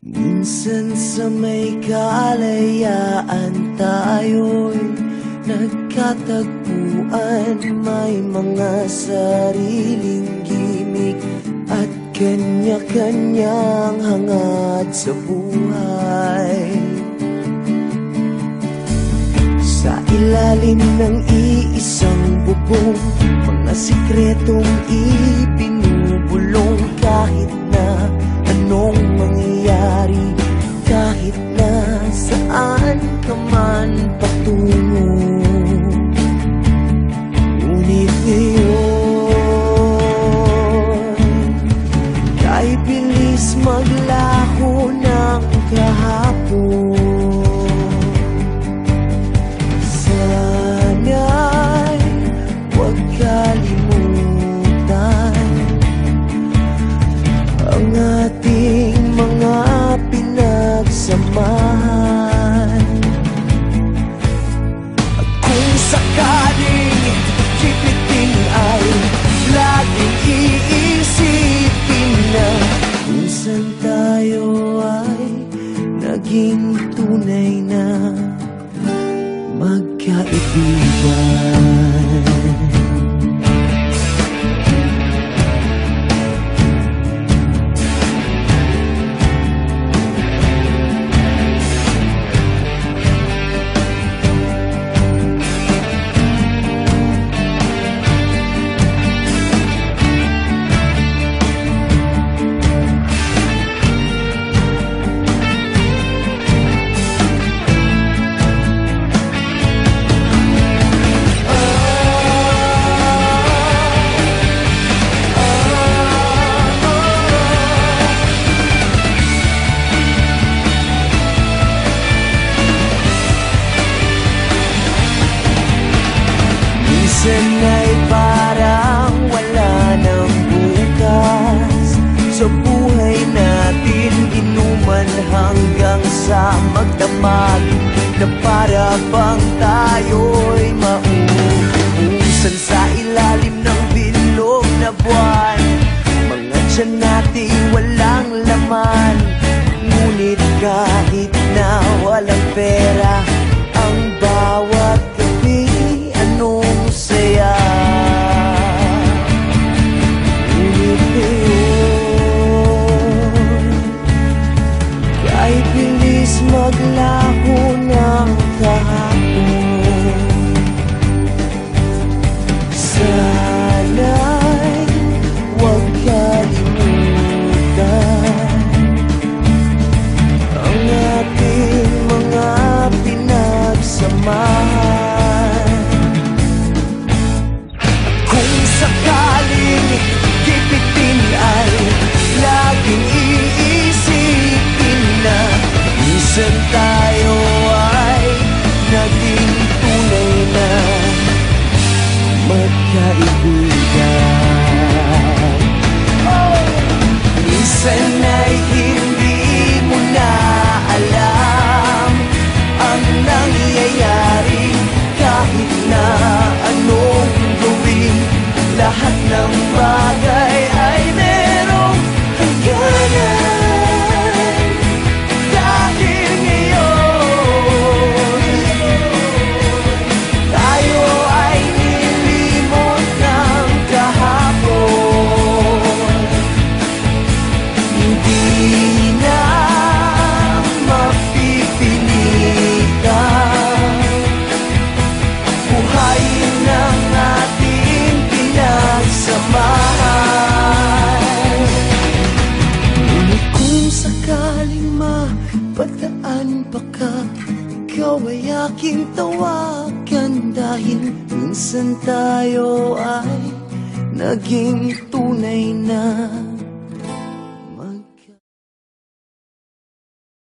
Minsan sa may kalayaan tayo'y nagkatagpuan. May mga sariling gimik at kanya-kanyang hangad sa buhay. Sa ilalim ng iisang bubong, mga sikretong ibinubulong. Kahit na anong mangyayari, kahit na saan ka man patungo, ngunit ngayon kay bilis maglaho ng kahapon. Sana'y huwag kalimutan ang ating mga pinagsamahan. At kung sakaling kipiting ay laging iisipin na minsan tayo ay naging tunay na magkaibigan. Minsan ay parang wala ng bukas sa buhay natin, inuman hanggang sa magdamag na para bang tayo'y mauubusan sa ilalim ng bilog na buwan. Mga tiyan natin walang laman, ngunit kahit na walang pera, ang bawat gabi anong saya. Ngunit ngayon kay bilis maglaho ng kahapon. Sana'y huwag kalimutan ang ating mga pinagsamahan. Kung sakaling kipitin ay laging iisipin na minsan tayo ay naging tunay na magkaibigan. Minsan ay hindi mo na alam ang nangyayari, kahit na anong gawin, lahat ng bagay ay merong hangganan. Dahil ngayon tayo ay nilimot ng kahapon. Hindi na mapipilitan buhayin ng ating pinagsamahan. Ngunit kung sakaling mapadaan pa ka, ikaw ay aking tawagan. Dahil minsan tayo ay naging tunay na